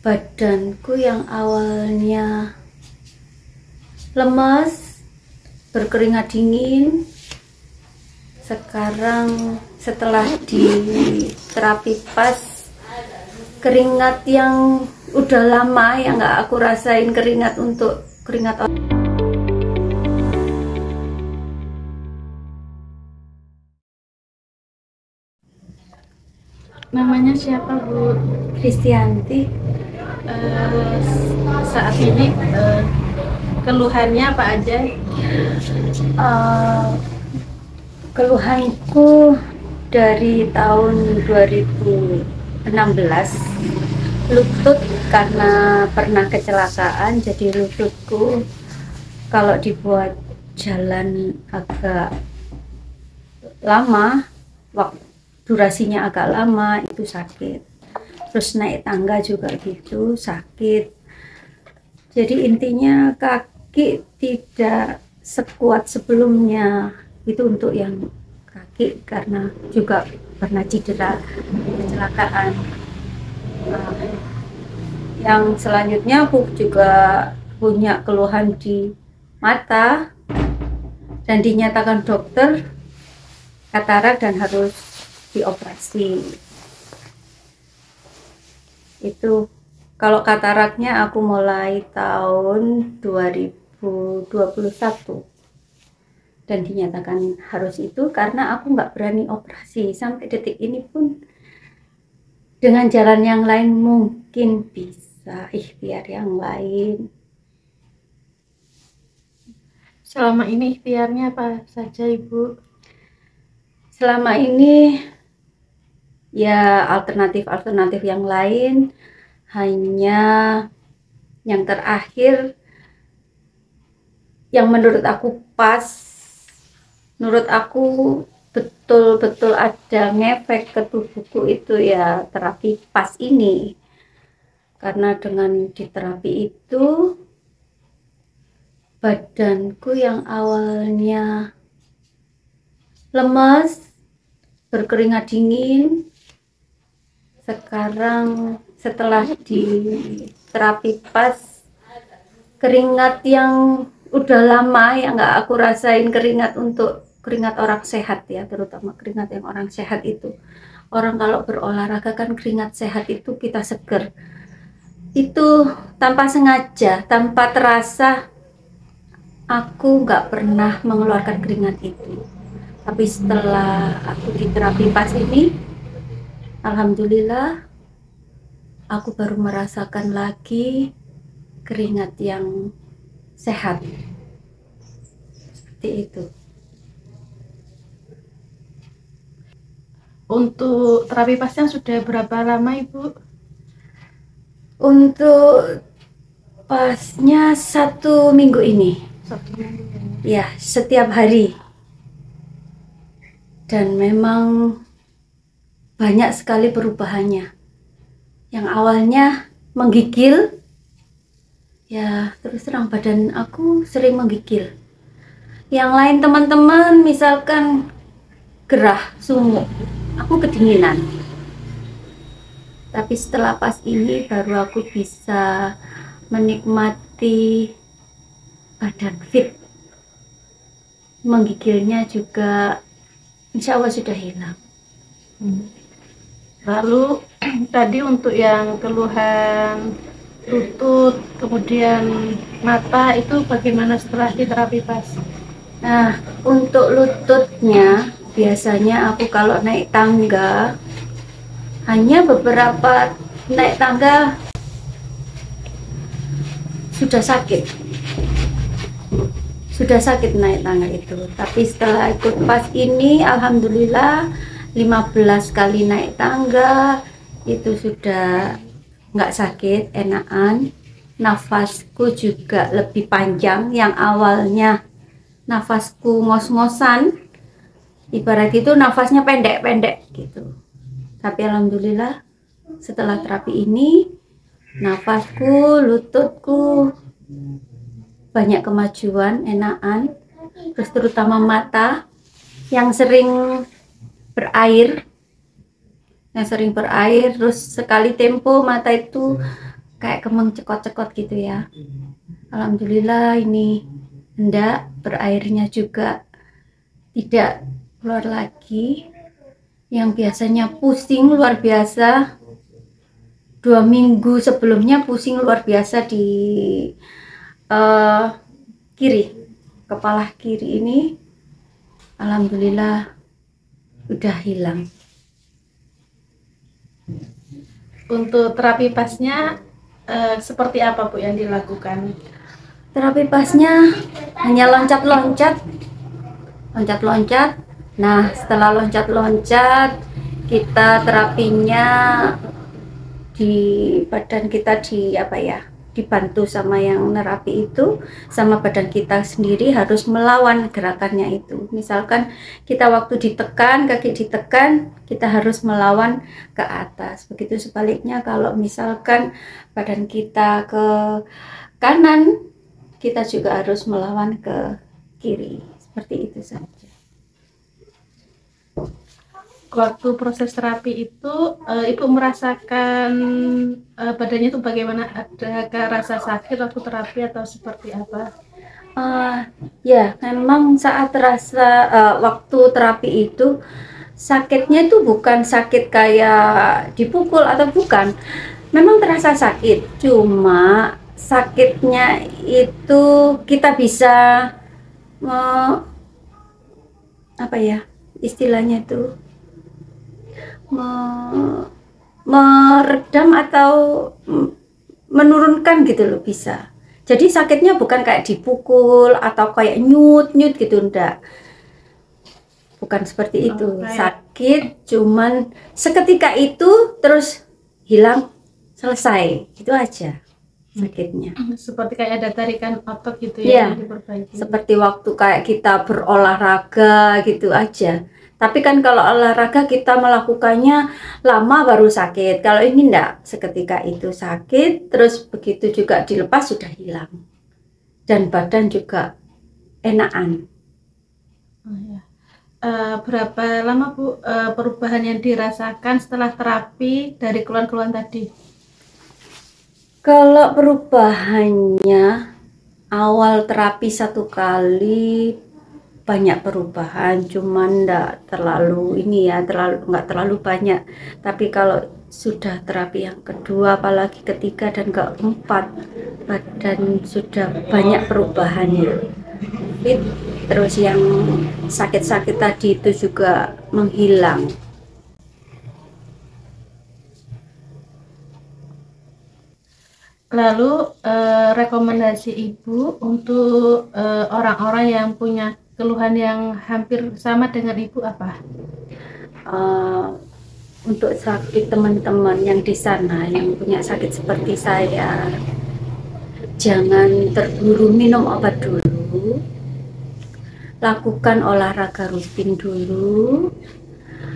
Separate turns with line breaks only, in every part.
Badanku yang awalnya lemas, berkeringat dingin, sekarang setelah di terapi pas, keringat yang udah lama yang nggak aku rasain, keringat orang.
Namanya siapa, Bu?
Kristianti.
Saat ini keluhannya apa aja?
Keluhanku dari tahun 2016, lutut, karena pernah kecelakaan jadi lututku kalau dibuat jalan agak lama, durasinya agak lama itu sakit. Terus naik tangga juga gitu sakit. Jadi intinya kaki tidak sekuat sebelumnya. Itu untuk yang kaki, karena juga pernah cedera kecelakaan. Yang selanjutnya aku juga punya keluhan di mata dan dinyatakan dokter katarak dan harus dioperasi. Itu kalau kataraknya aku mulai tahun 2021 dan dinyatakan harus itu karena aku nggak berani operasi. Sampai detik ini pun dengan jalan yang lain mungkin bisa ikhtiar yang lain.
Selama ini ikhtiarnya apa saja, Ibu?
Selama ini ya alternatif yang lain, hanya yang terakhir yang menurut aku pas, menurut aku betul-betul ada ngefek ke tubuhku itu ya terapi pas ini. Karena dengan di terapi itu badanku yang awalnya lemas, berkeringat dingin, sekarang setelah di terapi pas, keringat yang udah lama yang nggak aku rasain, keringat orang sehat ya, terutama keringat yang orang sehat itu. Orang kalau berolahraga kan keringat sehat itu kita seger. Itu tanpa sengaja, tanpa terasa, aku nggak pernah mengeluarkan keringat itu. Tapi setelah aku di terapi pas ini, alhamdulillah aku baru merasakan lagi keringat yang sehat. Seperti itu.
Untuk terapi pasnya sudah berapa lama, Ibu?
Untuk pasnya 1 minggu ini.
1 minggu.
Ya, setiap hari. Dan memang banyak sekali perubahannya. Yang awalnya menggigil, ya terus terang badan aku sering menggigil. Yang lain teman-teman misalkan gerah, sumuk, aku kedinginan. Tapi setelah pas ini baru aku bisa menikmati badan fit. Menggigilnya juga insya Allah sudah hilang.
Lalu tadi untuk yang keluhan lutut, kemudian mata, itu bagaimana setelah di terapi pas?
Nah, untuk lututnya biasanya aku kalau naik tangga, hanya beberapa naik tangga sudah sakit naik tangga itu. Tapi setelah ikut pas ini, alhamdulillah 15 kali naik tangga itu sudah nggak sakit, enakan. Nafasku juga lebih panjang. Yang awalnya nafasku ngos-ngosan, ibarat itu nafasnya pendek-pendek gitu. Tapi alhamdulillah setelah terapi ini, nafasku, lututku banyak kemajuan, enakan. Terus terutama mata yang sering berair, terus sekali tempo mata itu kayak kembang cekot-cekot gitu ya. Alhamdulillah ini enggak, berairnya juga tidak keluar lagi. Yang biasanya pusing luar biasa, 2 minggu sebelumnya pusing luar biasa di kiri, kepala kiri ini, alhamdulillah udah hilang.
Untuk terapi pasnya seperti apa Bu yang dilakukan?
Terapi pasnya hanya loncat-loncat. Nah, setelah loncat-loncat, kita terapinya di badan kita dibantu sama yang nerapi itu, sama badan kita sendiri harus melawan gerakannya itu. Misalkan kita waktu ditekan, kaki ditekan, kita harus melawan ke atas. Begitu sebaliknya kalau misalkan badan kita ke kanan, kita juga harus melawan ke kiri. Seperti itu saja.
Waktu proses terapi itu Ibu merasakan badannya itu bagaimana? Adakah rasa sakit waktu terapi atau seperti apa?
Ya, memang saat waktu terapi itu sakitnya itu bukan sakit kayak dipukul atau bukan. Memang terasa sakit, cuma sakitnya itu kita bisa istilahnya itu meredam atau menurunkan gitu loh, bisa. Jadi sakitnya bukan kayak dipukul atau kayak nyut gitu, enggak. Bukan seperti itu. Sakit cuman seketika itu terus hilang, selesai. Itu aja sakitnya.
Seperti kayak ada tarikan otot gitu ya, diperbaiki.
Seperti waktu kayak kita berolahraga gitu aja. Tapi kan kalau olahraga kita melakukannya lama baru sakit. Kalau ini enggak, seketika itu sakit, terus begitu juga dilepas sudah hilang. Dan badan juga enakan.
Berapa lama Bu perubahan yang dirasakan setelah terapi dari keluhan-keluhan tadi?
Kalau perubahannya, awal terapi 1 kali banyak perubahan, cuman nggak terlalu nggak terlalu banyak. Tapi kalau sudah terapi yang kedua, apalagi ketiga dan keempat, badan sudah banyak perubahannya. Terus yang sakit-sakit tadi itu juga menghilang.
Lalu rekomendasi Ibu untuk orang-orang yang punya keluhan yang hampir sama dengan Ibu apa?
Untuk sakit teman-teman yang di sana yang punya sakit seperti saya, jangan terburu minum obat dulu, lakukan olahraga rutin dulu,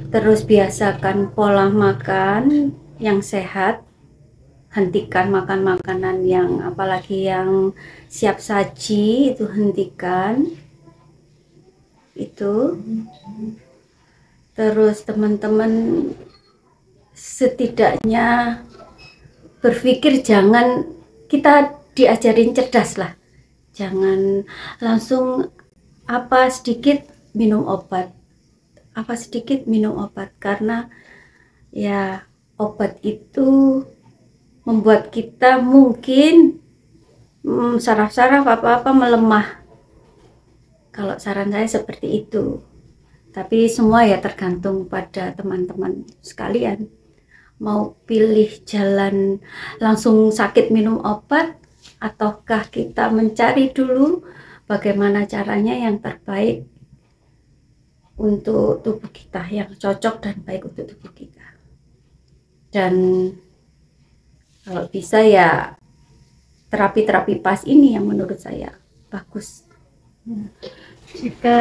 terus biasakan pola makan yang sehat, hentikan makan makanan yang apalagi yang siap saji, itu hentikan itu. Terus teman-teman setidaknya berpikir, jangan, kita diajarin cerdas lah, jangan langsung sedikit minum obat, karena ya obat itu membuat kita mungkin saraf-saraf apa-apa melemah. Kalau saran saya seperti itu. Tapi semua ya tergantung pada teman-teman sekalian. Mau pilih jalan langsung sakit minum obat, ataukah kita mencari dulu bagaimana caranya yang terbaik untuk tubuh kita, yang cocok dan baik untuk tubuh kita. Dan kalau bisa ya terapi-terapi pas ini yang menurut saya bagus.
Jika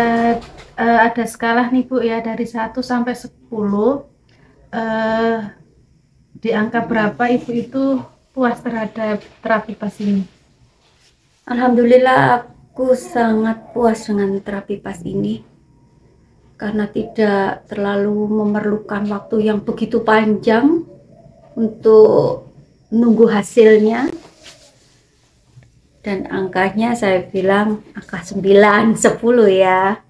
ada skala nih Bu ya, dari 1 sampai 10, di angka berapa Ibu itu puas terhadap terapi pas ini?
Alhamdulillah aku sangat puas dengan terapi pas ini, karena tidak terlalu memerlukan waktu yang begitu panjang untuk nunggu hasilnya. Dan angkanya saya bilang angka 9, 10 ya.